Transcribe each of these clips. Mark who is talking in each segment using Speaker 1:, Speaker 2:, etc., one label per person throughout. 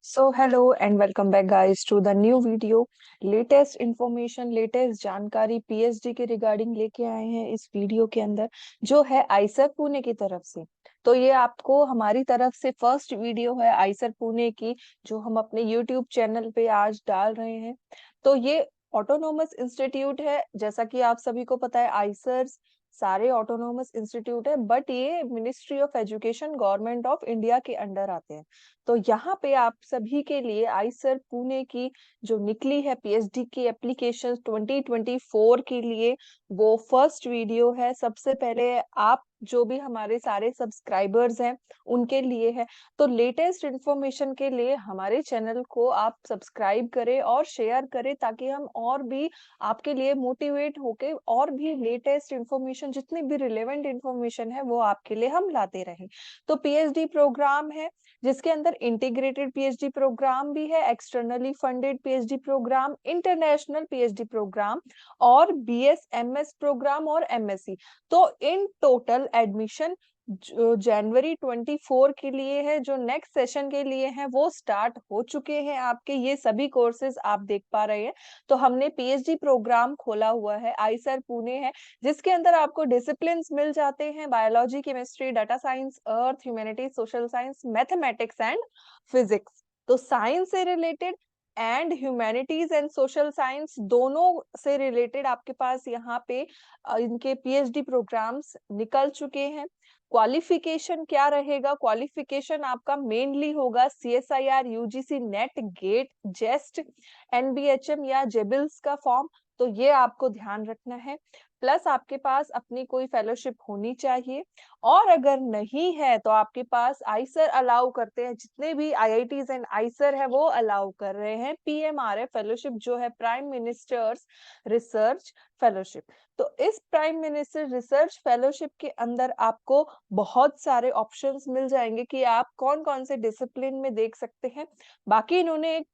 Speaker 1: So hello and welcome back guys to the new video। Latest information latest जानकारी PhD के regarding लेके आए हैं इस वीडियो के अंदर, जो है आइसर पुणे की तरफ से। तो ये आपको हमारी तरफ से फर्स्ट वीडियो है आइसर पुणे की, जो हम अपने यूट्यूब चैनल पे आज डाल रहे हैं। तो ये ऑटोनोमस इंस्टीट्यूट है, जैसा कि आप सभी को पता है आइसर सारे ऑटोनोमस इंस्टीट्यूट है, बट ये ministry of education government of India के अंडर आते हैं। तो यहाँ पे आप सभी के लिए आइसर पुणे की जो निकली है पीएचडी की एप्लीकेशन 2024 के लिए, वो फर्स्ट वीडियो है। सबसे पहले आप जो भी हमारे सारे सब्सक्राइबर्स हैं उनके लिए है। तो लेटेस्ट इंफॉर्मेशन के लिए हमारे चैनल को आप सब्सक्राइब करें और शेयर करें, ताकि हम और भी आपके लिए मोटिवेट होके और भी लेटेस्ट इंफॉर्मेशन, जितनी भी रिलेवेंट इंफॉर्मेशन है वो आपके लिए हम लाते रहें। तो पीएचडी प्रोग्राम है जिसके अंदर इंटीग्रेटेड पीएचडी प्रोग्राम भी है, externally funded PhD programme, international PhD programme और बीएस एमएस प्रोग्राम और एमएससी। तो इन टोटल एडमिशन जो जनवरी 24 के लिए है, जो नेक्स्ट सेशन के लिए है, वो स्टार्ट हो चुके हैं। आपके ये सभी कोर्सेज आप देख पा रहे हैं। तो हमने पीएचडी प्रोग्राम खोला हुआ है, आइसर पुणे है, जिसके अंदर आपको डिसिप्लिन्स मिल जाते हैं, biology, chemistry, data science, earth, humanities, social science, mathematics and physics. तो साइंस से related and humanities and social science दोनों से रिलेटेड आपके पास यहाँ पे इनके पीएचडी प्रोग्राम्स निकल चुके हैं। क्वालिफिकेशन क्या रहेगा? क्वालिफिकेशन आपका मेनली होगा CSIR, UGC NET, GATE, JEST, NBHM या जेबिल्स का फॉर्म। तो ये आपको ध्यान रखना है। प्लस आपके पास अपनी कोई फेलोशिप होनी चाहिए, और अगर नहीं है तो आपके पास आइसर अलाउ करते हैं, जितने भी आईआईटीज एंड आइसर है वो अलाउ कर रहे हैं पीएमआरएफ फेलोशिप, जो है प्राइम मिनिस्टर्स रिसर्च फेलोशिप। तो इस प्राइम मिनिस्टर रिसर्च फेलोशिप के अंदर आपको बहुत सारे ऑप्शंस मिल जाएंगे कि आप कौन कौन से डिसिप्लिन में देख सकते हैं। बाकी इन्होंने एक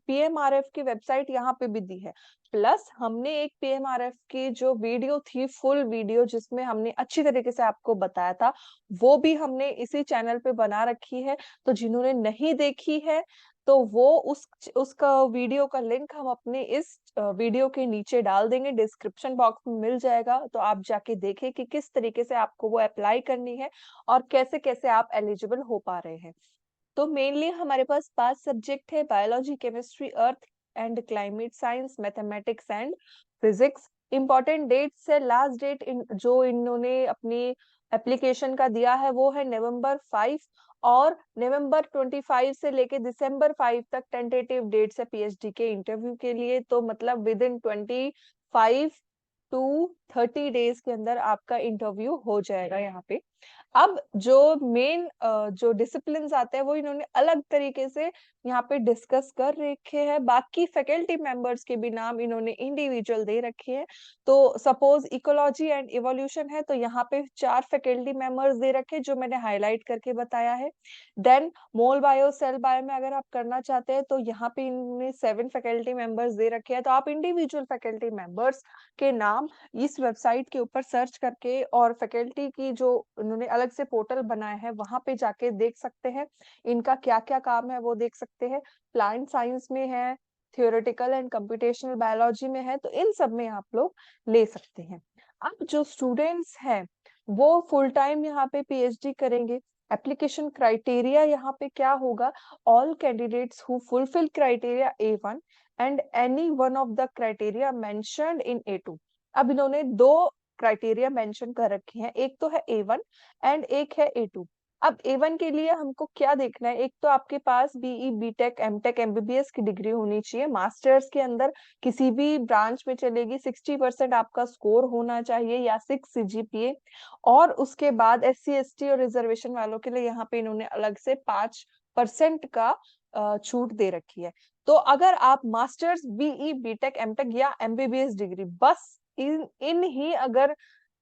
Speaker 1: पीएमआरएफ की वेबसाइट यहाँ पे भी दी है। प्लस हमने एक पीएमआरएफ की जो वीडियो थी, फुल वीडियो, जिसमें हमने अच्छी तरीके से आपको बताया था, वो भी हमने इसी चैनल पे बना रखी है। तो जिन्होंने नहीं देखी है तो वो उसका वीडियो का लिंक हम अपने इस वीडियो के नीचे डाल देंगे, डिस्क्रिप्शन बॉक्स में मिल जाएगा। तो आप जाके देखें कि किस तरीके से आपको वो अप्लाई करनी है और कैसे कैसे आप एलिजिबल हो पा रहे हैं। तो मेनली हमारे पास 5 सब्जेक्ट है, biology, chemistry, earth and climate science, mathematics and physics. Important dates है, लास्ट डेट जो इन्होंने अपनी एप्लीकेशन का दिया है वो है नवंबर 5, और नवंबर 25 से लेके दिसंबर 5 तक टेंटेटिव डेट्स है पीएचडी के इंटरव्यू के लिए। तो मतलब विद इन 25 to 30 डेज के अंदर आपका इंटरव्यू हो जाएगा यहाँ पे। अब जो मेन जो डिसिप्लिन्स आते हैं वो इन्होंने अलग तरीके से यहाँ पे डिस्कस कर रखे हैं। बाकी फैकल्टी मेंबर्स के भी नाम इन्होंने इंडिविजुअल दे रखे हैं। तो सपोज इकोलॉजी एंड इवोल्यूशन है, तो यहाँ पे 4 फैकल्टी मेंबर्स दे रखे हैं, जो मैंने हाईलाइट करके बताया है। देन मोल बायो, सेल बायो में अगर आप करना चाहते हैं तो यहाँ पे इन्होंने 7 फैकल्टी मेंबर्स दे रखे हैं। तो आप इंडिविजुअल फैकल्टी मेंबर्स के नाम इस वेबसाइट के ऊपर सर्च करके, और फैकल्टी की जो उन्होंने अलग से पोर्टल बनाया है वहां पे जाके देख सकते हैं इनका क्या क्या काम है, वो देख सकते हैं। प्लांट साइंस में है, थियोरेटिकल एंड कंप्यूटेशनल बायोलॉजी में है, तो इन सब में आप लोग ले सकते हैं। अब जो स्टूडेंट्स हैं वो फुल टाइम यहाँ पे पीएचडी करेंगे। एप्लीकेशन क्राइटेरिया यहाँ पे क्या होगा? All candidates who fulfil criteria A1 and any one of the criteria mentioned in A2। अब इन्होंने 2 क्राइटेरिया मेंशन कर रखे हैं, एक तो है A1 एंड एक है A2। अब A1 के लिए हमको क्या देखना है? एक तो आपके पास बीई, बीटेक, एमटेक, एमबीबीएस की डिग्री होनी चाहिए। मास्टर्स के अंदर किसी भी ब्रांच में चलेगी, 60% आपका स्कोर होना चाहिए या 6 सीजीपीए। और उसके बाद SC ST और रिजर्वेशन वालों के लिए यहाँ पे इन्होंने अलग से 5% का छूट दे रखी है। तो अगर आप मास्टर्स, बीई, बीटेक, एमटेक या एमबीबीएस डिग्री, बस इन ही अगर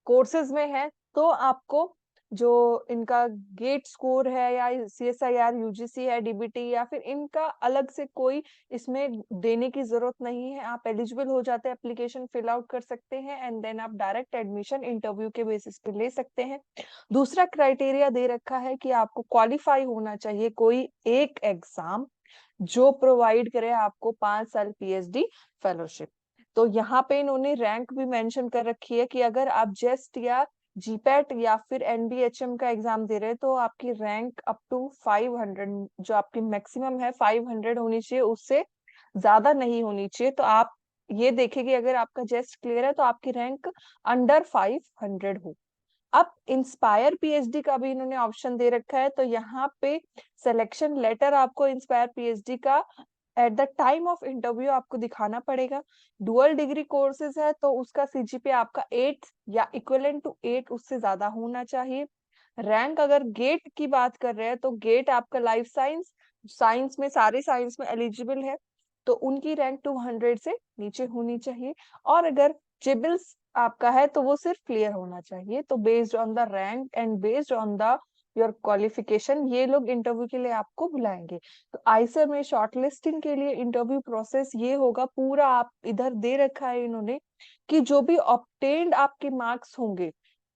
Speaker 1: कोर्सेज में है, तो आपको जो इनका गेट स्कोर है या CSIR UGC है, DBT, या फिर इनका अलग से कोई इसमें देने की जरूरत नहीं है। आप एलिजिबल हो जाते हैं, एप्लीकेशन फिल आउट कर सकते हैं एंड देन आप डायरेक्ट एडमिशन इंटरव्यू के बेसिस पे ले सकते हैं। दूसरा क्राइटेरिया दे रखा है कि आपको क्वालिफाई होना चाहिए कोई एक एग्जाम जो प्रोवाइड करे आपको 5 साल PhD फेलोशिप। तो यहाँ पे इन्होंने रैंक भी मेंशन कर रखी है कि अगर आप जेस्ट या जीपैट या फिर NBHM का एग्जाम दे रहे हैं तो आपकी रैंक अप टू 500, जो आपकी मैक्सिमम है 500 होनी चाहिए, उससे ज्यादा नहीं होनी चाहिए। तो आप ये देखें कि अगर आपका जेस्ट क्लियर है तो आपकी रैंक अंडर 500 हो। अब इंस्पायर PhD का भी इन्होंने ऑप्शन दे रखा है, तो यहाँ पे सिलेक्शन लेटर आपको इंस्पायर PhD का at the time of interview आपको दिखाना पड़ेगा। डुअल डिग्री कोर्सेज है तो उसका CGPA आपका 8 या इक्विवेलेंट टू 8 उससे ज्यादा होना चाहिए। रैंक अगर गेट की बात कर रहे हैं तो गेट आपका लाइफ साइंस, साइंस में सारे साइंस में एलिजिबल है तो उनकी रैंक 200 से नीचे होनी चाहिए। और अगर जिबिल्स आपका है तो वो सिर्फ क्लियर होना चाहिए। तो based on the rank and based on the your qualification ये लोग इंटरव्यू के लिए आपको बुलाएंगे। तो आइसर में शॉर्टलिस्टिंग के लिए इंटरव्यू प्रोसेस ये होगा पूरा, आप इधर दे रखा है इन्होंने कि जो भी ऑब्टेन्ड आपके मार्क्स होंगे,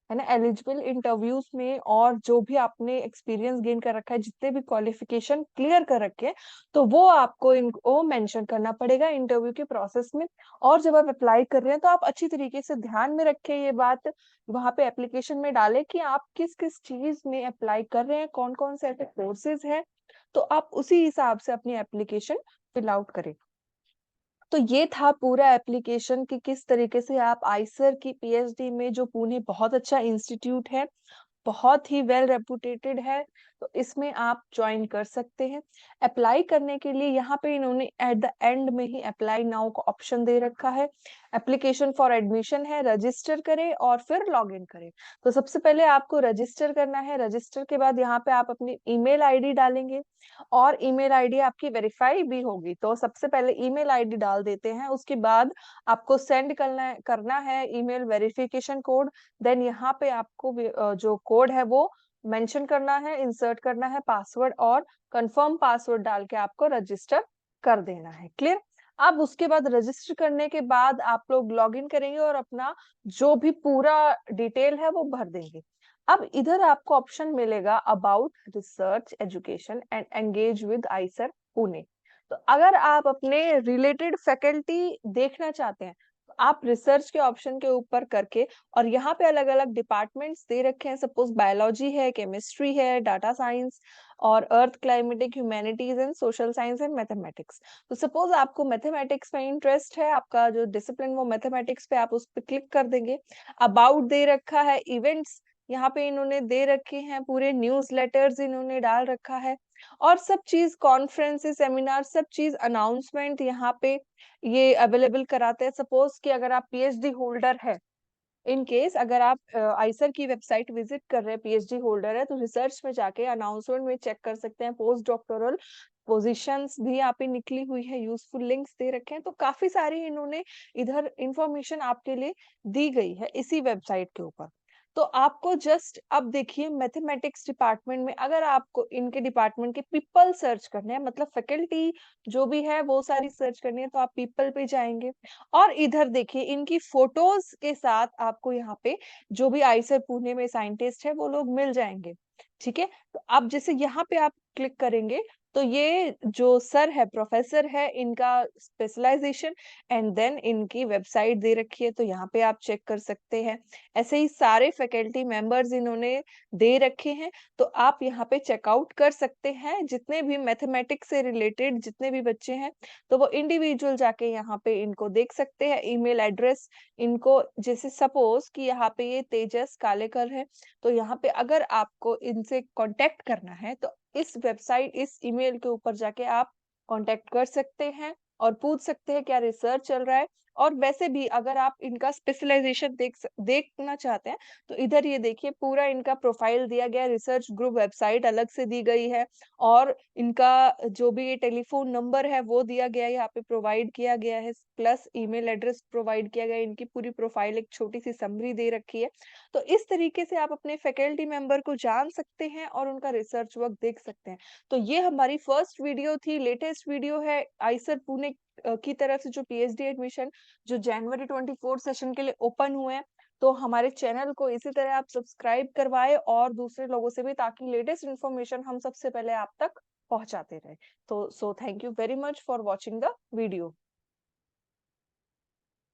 Speaker 1: है ना, एलिजिबल इंटरव्यूज में, और जो भी आपने एक्सपीरियंस गेन कर रखा है, जितने भी क्वालिफिकेशन क्लियर कर रखे हैं, तो वो आपको इनको मेंशन करना पड़ेगा इंटरव्यू के प्रोसेस में। और जब आप अप्लाई कर रहे हैं तो आप अच्छी तरीके से ध्यान में रखें ये बात, वहां पे एप्लीकेशन में डालें कि आप किस किस चीज में अप्लाई कर रहे हैं, कौन कौन से ऐसे कोर्सेज हैं, तो आप उसी हिसाब से अपनी एप्लीकेशन फिल आउट करें। तो ये था पूरा एप्लीकेशन कि किस तरीके से आप आइसर की PhD में, जो पुणे बहुत अच्छा इंस्टीट्यूट है, बहुत ही वेल रेपुटेटेड है, तो इसमें आप ज्वाइन कर सकते हैं। अप्लाई करने के लिए यहाँ पे इन्होंने एट द एंड में ही अप्लाई नाउ का ऑप्शन दे रखा है। एप्लीकेशन फॉर एडमिशन है, रजिस्टर करें और फिर लॉग इन करें। तो सबसे पहले आपको रजिस्टर करना है। रजिस्टर के बाद यहाँ पे आप अपनी ईमेल आईडी डालेंगे और ईमेल आईडी आपकी वेरीफाई भी होगी। तो सबसे पहले ईमेल आईडी डाल देते हैं, उसके बाद आपको सेंड करना है ईमेल वेरिफिकेशन कोड। देन यहाँ पे आपको जो कोड है वो मेंशन करना है, इंसर्ट करना है पासवर्ड, और कंफर्म पासवर्ड डाल के आपको रजिस्टर कर देना है। क्लियर? अब उसके बाद रजिस्टर करने के बाद आप लोग लॉग इन करेंगे और अपना जो भी पूरा डिटेल है वो भर देंगे। अब इधर आपको ऑप्शन मिलेगा about research education and engage with Eicher Pune. तो अगर आप अपने रिलेटेड फैकल्टी देखना चाहते हैं तो आप रिसर्च के ऑप्शन के ऊपर करके, और यहाँ पे अलग अलग डिपार्टमेंट्स दे रखे हैं, सपोज बायोलॉजी है, केमिस्ट्री है, डाटा साइंस, और earth climatic, humanities and social science and mathematics. तो सपोज आपको मैथमेटिक्स में इंटरेस्ट है, आपका जो डिसिप्लिन वो मैथमेटिक्स पे, आप उस पर क्लिक कर देंगे। अबाउट दे रखा है, इवेंट्स यहाँ पे इन्होंने दे रखे हैं, पूरे न्यूज लेटर्स इन्होंने डाल रखा है, और सब चीज कॉन्फ्रेंसेस, सेमिनार, सब चीज अनाउंसमेंट यहाँ पे ये अवेलेबल कराते हैं। सपोज कि अगर आप PhD होल्डर है, इन केस अगर आप आइसर की वेबसाइट विजिट कर रहे हैं, PhD होल्डर है, तो रिसर्च में जाके अनाउंसमेंट में चेक कर सकते हैं। पोस्ट डॉक्टोरल पोजीशंस भी यहाँ पे निकली हुई है, यूजफुल लिंक्स दे रखे हैं। तो काफी सारी इन्होंने इधर इंफॉर्मेशन आपके लिए दी गई है इसी वेबसाइट के ऊपर। तो आपको जस्ट अब देखिए, मैथमेटिक्स डिपार्टमेंट में अगर आपको इनके डिपार्टमेंट के पीपल सर्च करने हैं, मतलब फैकल्टी जो भी है वो सारी सर्च करनी है, तो आप पीपल पे जाएंगे और इधर देखिए इनकी फोटोज के साथ आपको यहाँ पे जो भी आइसर पुणे में साइंटिस्ट है वो लोग मिल जाएंगे। ठीक है, तो अब जैसे यहाँ पे आप क्लिक करेंगे तो ये जो सर है, प्रोफेसर है, इनका स्पेशलाइजेशन एंड देन इनकी वेबसाइट दे रखी है, तो यहाँ पे आप चेक कर सकते हैं। ऐसे ही सारे फैकल्टी मेंबर्स इन्होंने दे रखे हैं, तो आप यहाँ पे चेकआउट कर सकते हैं। जितने भी मैथमेटिक्स से रिलेटेड जितने भी बच्चे हैं तो वो इंडिविजुअल जाके यहाँ पे इनको देख सकते हैं। ईमेल एड्रेस इनको, जैसे सपोज कि यहाँ पे ये तेजस कालेकर है, तो यहाँ पे अगर आपको इनसे कांटेक्ट करना है तो इस वेबसाइट, इस ईमेल के ऊपर जाके आप कांटेक्ट कर सकते हैं और पूछ सकते हैं क्या रिसर्च चल रहा है, और वैसे भी अगर आप इनका स्पेशलाइजेशन देखना चाहते हैं, तो इधर ये देखिए पूरा इनका प्रोफाइल दिया गया है, रिसर्च ग्रुप वेबसाइट अलग से दी गई है और इनका जो भी ये टेलीफ़ोन नंबर है वो दिया गया है, यहाँ पे प्रोवाइड किया गया है, प्लस ईमेल एड्रेस प्रोवाइड किया गया है, इनकी पूरी प्रोफाइल एक छोटी-सी समरी दे रखी है। तो इस तरीके से आप अपने फैकल्टी मेंबर को जान सकते हैं और उनका रिसर्च वर्क देख सकते हैं। तो ये हमारी फर्स्ट वीडियो थी, लेटेस्ट वीडियो है आइसर पुणे की तरफ से जो पीएचडी एडमिशन जो जनवरी 24 सेशन के लिए ओपन हुए हैं। तो हमारे चैनल को इसी तरह आप सब्सक्राइब करवाएँ और दूसरे लोगों से भी, ताकि लेटेस्ट इन्फॉर्मेशन हम सबसे पहले आप तक पहुँचाते रहें। तो thank you very much for watching the video.